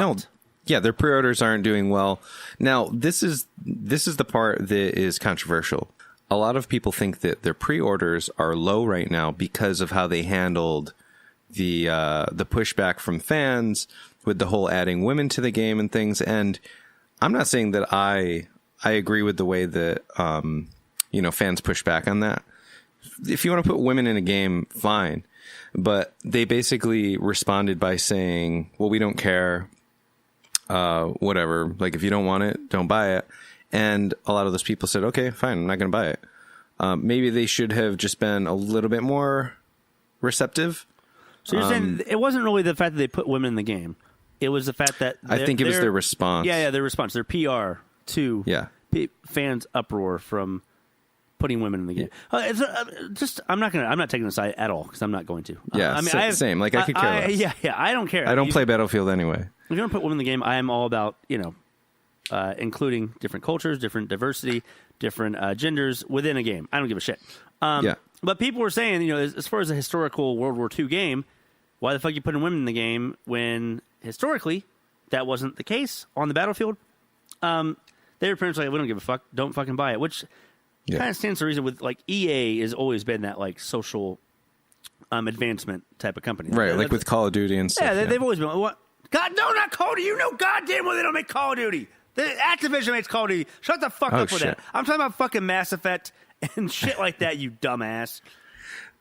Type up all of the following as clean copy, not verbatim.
fucked. Yeah, their pre-orders aren't doing well. Now, this is the part that is controversial. A lot of people think that their pre-orders are low right now because of how they handled the pushback from fans with the whole adding women to the game and things. And I'm not saying that I agree with the way that fans push back on that. If you want to put women in a game, fine. But they basically responded by saying, well, we don't care. Whatever. Like, if you don't want it, don't buy it. And a lot of those people said, okay, fine, I'm not going to buy it. Maybe they should have just been a little bit more receptive. So you're saying it wasn't really the fact that they put women in the game. It was the fact that I think it was their response. Yeah, their response. Their PR to fans' uproar from putting women in the game. I'm not taking a side at all because I'm not going to. Yeah, same. Like, I could care less. Yeah, I don't care. I don't play Battlefield anyway. If you want to put women in the game, I am all about, including different cultures, different diversity, different genders within a game. I don't give a shit. But people were saying, as far as a historical World War II game, why the fuck you putting women in the game when historically that wasn't the case on the battlefield? They were pretty much like, we don't give a fuck, don't fucking buy it, which kind of stands to reason with, like, EA has always been that, like, social advancement type of company. Right, like with Call of Duty and stuff. Yeah, they've always been, what? God, no, not Call of Duty. You know goddamn well they don't make Call of Duty. The Activision makes Call of Duty. Shut the fuck up with that. I'm talking about fucking Mass Effect and shit like that, you dumbass.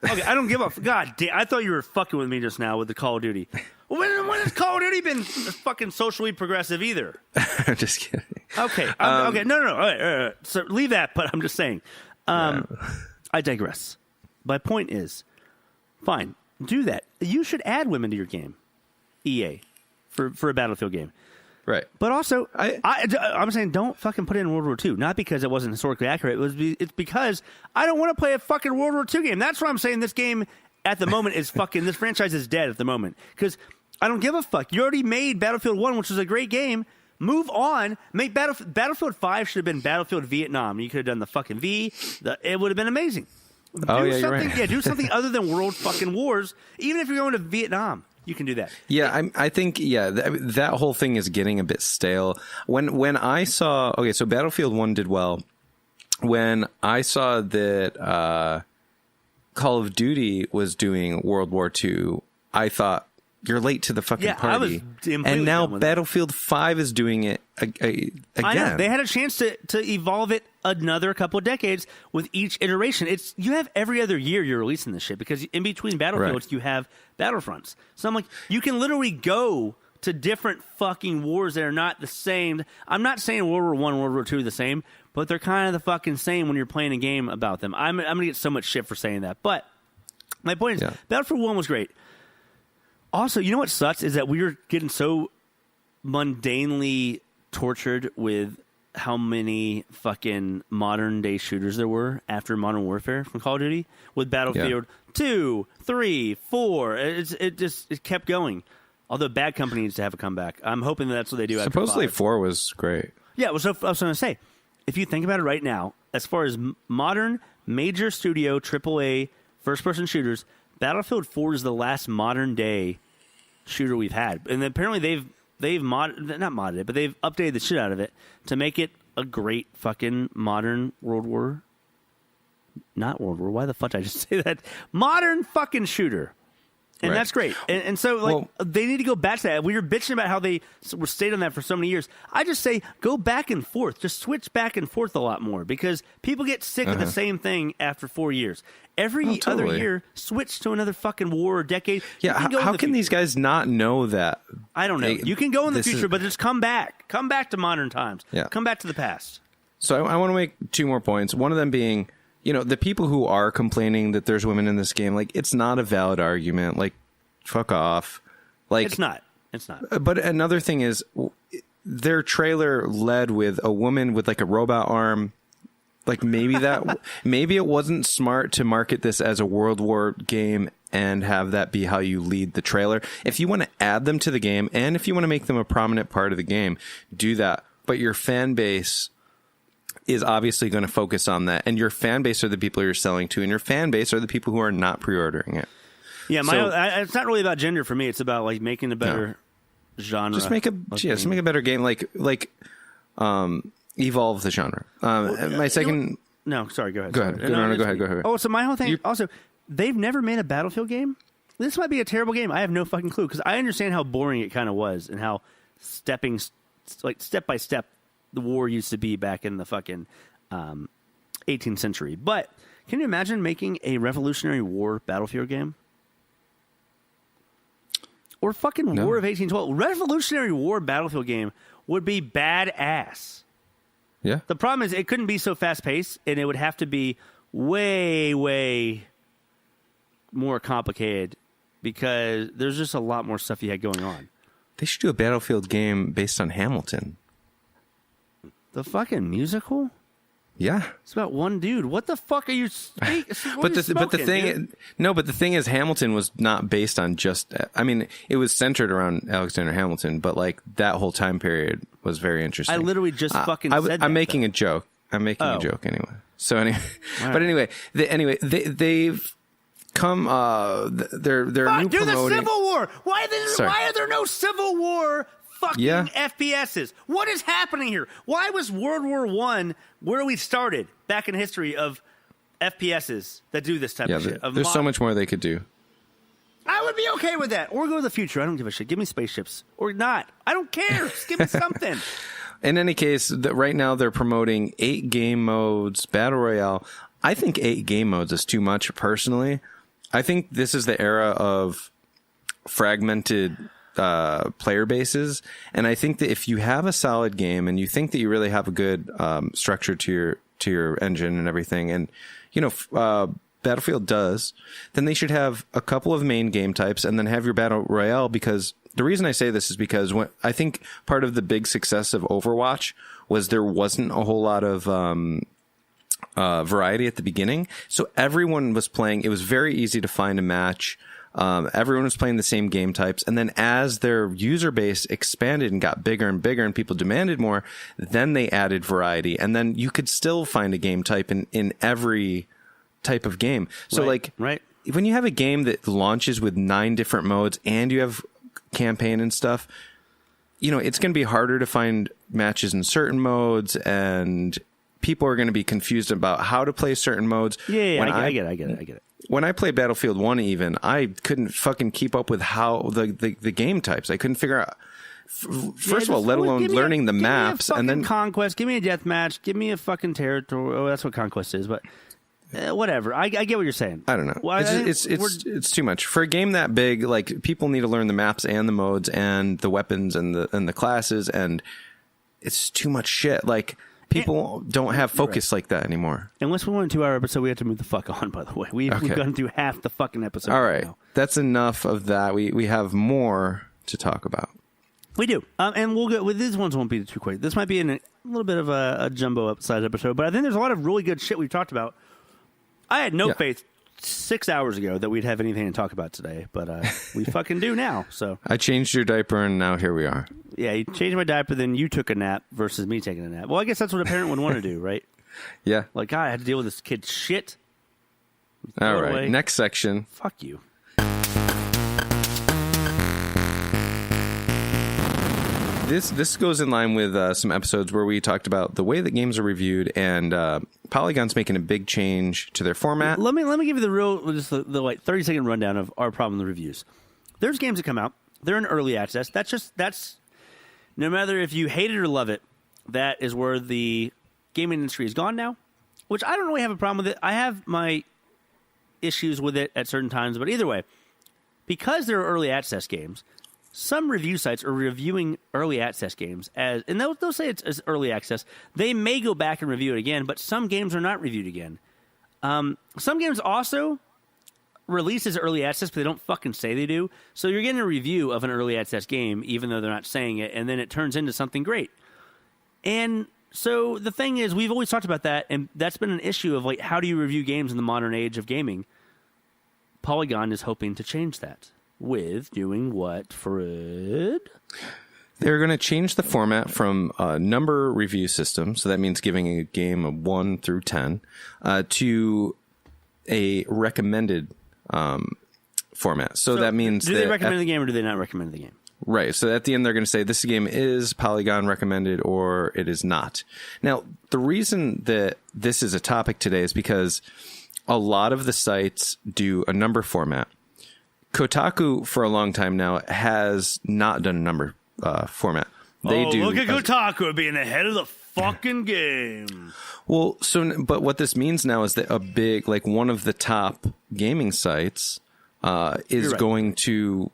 Okay, I don't give a... God damn, I thought you were fucking with me just now with the Call of Duty. When has Call of Duty been fucking socially progressive either? I'm just kidding. Okay, okay, no. All right. So leave that, but I'm just saying. I digress. My point is, fine, do that. You should add women to your game, EA, for a Battlefield game. Right. But also, I'm saying don't fucking put it in World War II. Not because it wasn't historically accurate. It's because I don't want to play a fucking World War II game. That's why I'm saying this game at the moment is fucking... This franchise is dead at the moment. Because I don't give a fuck. You already made Battlefield 1, which was a great game. Move on. Make Battlefield 5 should have been Battlefield Vietnam. You could have done the fucking V. It would have been amazing. You're right. Yeah, do something other than World fucking Wars. Even if you're going to Vietnam. You can do that. Yeah, I think that whole thing is getting a bit stale. When I saw so Battlefield 1 did well. When I saw that Call of Duty was doing World War II, I thought, you're late to the fucking party. And now Battlefield 5 is doing it again. I know. They had a chance to evolve it another couple of decades with each iteration. You have every other year you're releasing this shit because in between Battlefields you have Battlefronts. So I'm like, you can literally go to different fucking wars that are not the same. I'm not saying World War I, World War II are the same, but they're kind of the fucking same when you're playing a game about them. I'm going to get so much shit for saying that. But my point is, Battlefield 1 was great. Also, you know what sucks is that we were getting so mundanely tortured with how many fucking modern day shooters there were after Modern Warfare from Call of Duty with Battlefield 2, 3, 4. It kept going. Although Bad Company needs to have a comeback. I'm hoping that's what they do. Supposedly after 5. 4 was great. Yeah, well, so I was going to say, if you think about it right now, as far as modern major studio AAA first person shooters, Battlefield 4 is the last modern day shooter we've had, and apparently they've not modded it, but they've updated the shit out of it to make it a great fucking modern not World War. Why the fuck did I just say that? Modern fucking shooter. And that's great. And so, they need to go back to that. We were bitching about how they were stayed on that for so many years. I just say, go back and forth. Just switch back and forth a lot more because people get sick of the same thing after 4 years. Every other year, switch to another fucking war or decade. Yeah, how can these guys not know that? I don't know. You can go in the future, but just come back. Come back to modern times. Yeah. Come back to the past. So I want to make 2 more points. One of them being, the people who are complaining that there's women in this game, like, it's not a valid argument. Like, fuck off. Like, It's not. But another thing is, their trailer led with a woman with, like, a robot arm. Like, maybe it wasn't smart to market this as a World War game and have that be how you lead the trailer. If you want to add them to the game and if you want to make them a prominent part of the game, do that. But your fan base is obviously going to focus on that. And your fan base are the people you're selling to, and your fan base are the people who are not pre-ordering it. Yeah, it's not really about gender for me. It's about, like, making a better genre. Just make a better game. Evolve the genre. My second. No, sorry. Go ahead. Go ahead. No, go ahead. Oh, so my whole thing. Also, they've never made a Battlefield game. This might be a terrible game. I have no fucking clue because I understand how boring it kind of was and how step by step the war used to be back in the fucking 18th century. But can you imagine making a Revolutionary War Battlefield game? Or fucking War of 1812. Revolutionary War Battlefield game would be badass. Yeah. The problem is it couldn't be so fast paced, and it would have to be way, way more complicated because there's just a lot more stuff you had going on. They should do a Battlefield game based on Hamilton. The fucking musical? Yeah. It's about one dude. What the fuck are you speaking? But the thing is Hamilton was not based on just, I mean, it was centered around Alexander Hamilton, but like that whole time period was very interesting. I literally just fucking said that. I'm making a joke. I'm making a joke anyway. So anyway, right. But anyway, they've come, they're new promoting. Do the Civil War. Why are there no Civil War fucking FPSs? What is happening here? Why was World War I where we started back in history of FPSs that do this type of shit? There's so much more they could do. I would be okay with that. Or go to the future. I don't give a shit. Give me spaceships. Or not. I don't care. Just give me something. In any case, right now they're promoting 8 game modes, Battle Royale. I think 8 game modes is too much, personally. I think this is the era of fragmented player bases, and I think that if you have a solid game and you think that you really have a good structure to your engine and everything, and Battlefield does, then they should have a couple of main game types and then have your Battle Royale. Because the reason I say this is because I think part of the big success of Overwatch was there wasn't a whole lot of variety at the beginning, so everyone was playing. It was very easy to find a match. Everyone was playing the same game types, and then as their user base expanded and got bigger and bigger and people demanded more, then they added variety, and then you could still find a game type in every type of game. So right. When you have a game that launches with 9 different modes and you have campaign and stuff, it's going to be harder to find matches in certain modes, and people are going to be confused about how to play certain modes. Yeah, I get it. When I played Battlefield 1 even, I couldn't fucking keep up with how the game types. I couldn't figure out, first of all, let alone learning the maps. And then Conquest, give me a deathmatch, give me a fucking territory. Oh, that's what Conquest is, but whatever. I get what you're saying. I don't know. Well, it's too much. For a game that big, like, people need to learn the maps and the modes and the weapons and the classes, and it's too much shit. Like, people don't have focus like that anymore. Unless we want a 2-hour episode, we have to move the fuck on, by the way. We've gone through half the fucking episode. All right. Now. That's enough of that. We have more to talk about. We do. And we'll go. These ones won't be too quick. This might be a little bit of a jumbo-sized episode, but I think there's a lot of really good shit we've talked about. I had no faith 6 hours ago that we'd have anything to talk about today, but we fucking do now. So I changed your diaper, and now here we are. Yeah, you changed my diaper, then you took a nap versus me taking a nap. Well, I guess that's what a parent would want to do, right? Yeah. Like, God, I had to deal with this kid's shit. All right, next section. Fuck you. This goes in line with some episodes where we talked about the way that games are reviewed, and Polygon's making a big change to their format. Let me give you the 30-second rundown of our problem with the reviews. There's games that come out. They're in early access. That's no matter if you hate it or love it, that is where the gaming industry has gone now, which I don't really have a problem with it. I have my issues with it at certain times, but either way, because they're early access games, some review sites are reviewing early access games and they'll say it's as early access. They may go back and review it again, but some games are not reviewed again. Some games also release as early access, but they don't fucking say they do. So you're getting a review of an early access game, even though they're not saying it, and then it turns into something great. And so the thing is, we've always talked about that, and that's been an issue of, like, how do you review games in the modern age of gaming? Polygon is hoping to change that. With doing what, Fred? They're going to change the format from a number review system, so that means giving a game a 1 through 10, to a recommended format. So that means do they recommend the game or do they not recommend the game? Right. So at the end, they're going to say this game is Polygon recommended or it is not. Now, the reason that this is a topic today is because a lot of the sites do a number format. Kotaku, for a long time now, has not done a number format. They do. Look at Kotaku being ahead of the fucking game. Well, but what this means now is that a big, like one of the top gaming sites is going to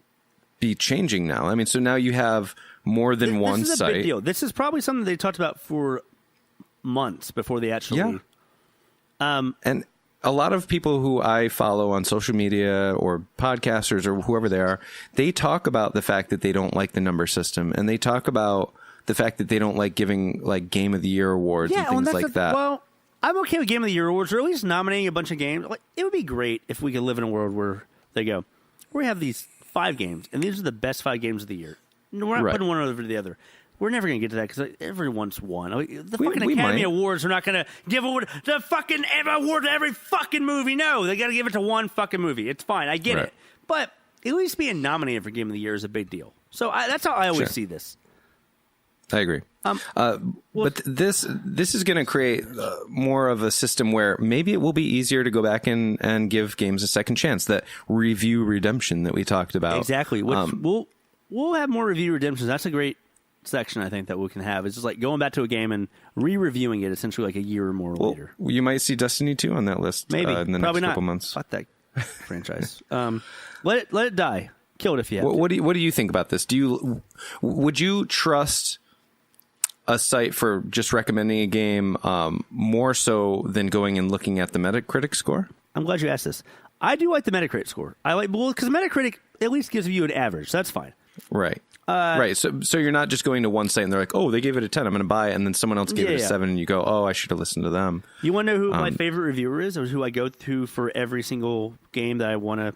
be changing now. I mean, so now you have more than one this is site. A big deal. This is probably something they talked about for months before they actually. Yeah. And a lot of people who I follow on social media or podcasters or whoever they are, they talk about the fact that they don't like the number system, and they talk about the fact that they don't like giving like Game of the Year awards and things like that. Well, I'm okay with Game of the Year awards, or at least nominating a bunch of games. Like, it would be great if we could live in a world where they go, we have these 5 games, and these are the best 5 games of the year. We're not putting one over the other. We're never going to get to that because everyone's won. The fucking Academy Awards are not going to give the fucking award to every fucking movie. No, they got to give it to one fucking movie. It's fine. I get it. But at least being nominated for Game of the Year is a big deal. So that's how I always see this. I agree. But this is going to create more of a system where maybe it will be easier to go back and give games a second chance. That review redemption that we talked about. Exactly. We'll have more review redemptions. That's a great section I think that we can have. It's just like going back to a game and re-reviewing it essentially like a year or more later. You might see Destiny 2 on that list. Maybe. In the Probably next not. couple months. Fuck that franchise. Let it die. Kill it if you have to. What do you think about this? Would you trust a site for just recommending a game more so than going and looking at the Metacritic score? I'm glad you asked this. I do like the Metacritic score. Because Metacritic at least gives you an average. So that's fine. Right. Right. So you're not just going to one site and they're like, oh, they gave it a 10. I'm going to buy it. And then someone else gave it a 7 and you go, oh, I should have listened to them. You want to know who my favorite reviewer is, or who I go to for every single game that I want to,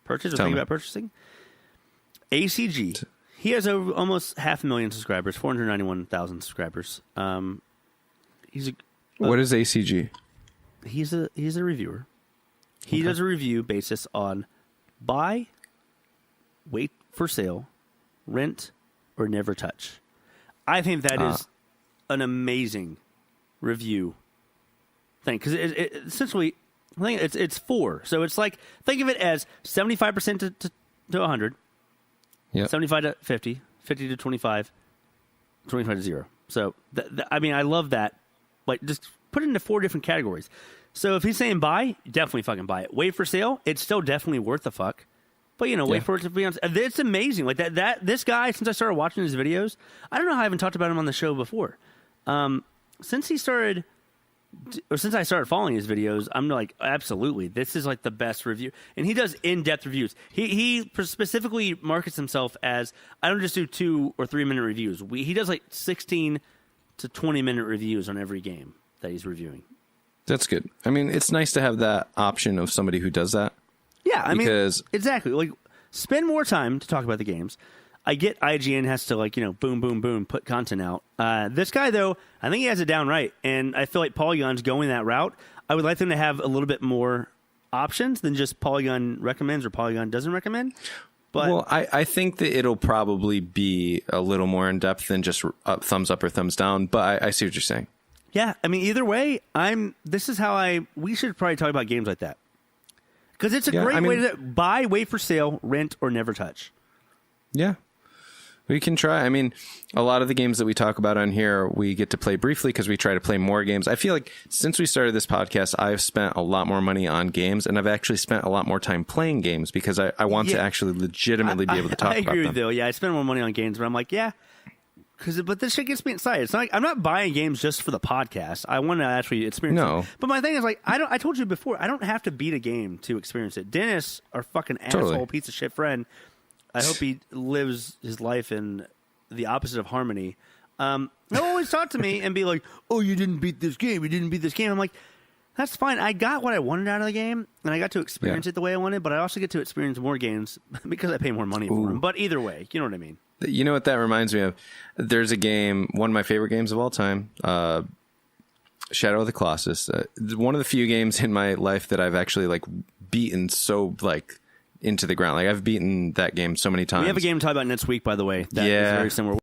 purchase or think about purchasing? ACG. He has almost 500,000 subscribers, 491,000 subscribers. What is ACG? He's a reviewer. He does a review basis on buy, wait for sale, rent, or never touch. I think that is an amazing review thing because it essentially, I think it's 4. So it's like, think of it as 75% to 100, 75 to 50, 50 to 25, 25 to 0. So I mean, I love that. Like, just put it into 4 different categories. So if he's saying buy, definitely fucking buy it. Wait for sale, it's still definitely worth the fuck. But, wait for it to be on. It's amazing. Like this guy, since I started watching his videos, I don't know how I haven't talked about him on the show before. Since I started following his videos, I'm like, absolutely, this is like the best review. And he does in-depth reviews. He specifically markets himself as, I don't just do 2 or 3 minute reviews. He does like 16 to 20 minute reviews on every game that he's reviewing. That's good. I mean, it's nice to have that option of somebody who does that. Yeah, exactly. Like, spend more time to talk about the games. I get IGN has to, like, boom, boom, boom, put content out. This guy, though, I think he has it down right, and I feel like Polygon's going that route. I would like them to have a little bit more options than just Polygon recommends or Polygon doesn't recommend. But, well, I think that it'll probably be a little more in-depth than just thumbs up or thumbs down, but I see what you're saying. Yeah, I mean, either way, we should probably talk about games like that. Because it's a great way to buy, wait for sale, rent, or never touch. Yeah. We can try. I mean, a lot of the games that we talk about on here, we get to play briefly because we try to play more games. I feel like since we started this podcast, I've spent a lot more money on games, and I've actually spent a lot more time playing games because I want to actually legitimately be able to talk about them. I agree with you. Yeah, I spend more money on games, but I'm like, but this shit gets me excited. It's not like I'm not buying games just for the podcast. I want to actually experience it. But my thing is, like, I told you before, I don't have to beat a game to experience it. Dennis, our fucking asshole piece of shit friend, I hope he lives his life in the opposite of harmony. He'll always talk to me and be like, oh, you didn't beat this game. You didn't beat this game. I'm like, that's fine. I got what I wanted out of the game, and I got to experience it the way I wanted, but I also get to experience more games because I pay more money for them. But either way, you know what I mean? You know what that reminds me of? There's a game, one of my favorite games of all time, Shadow of the Colossus. One of the few games in my life that I've actually, like, beaten so, like, into the ground. Like I've beaten that game so many times. We have a game to talk about next week, by the way. That is Yeah. very similar.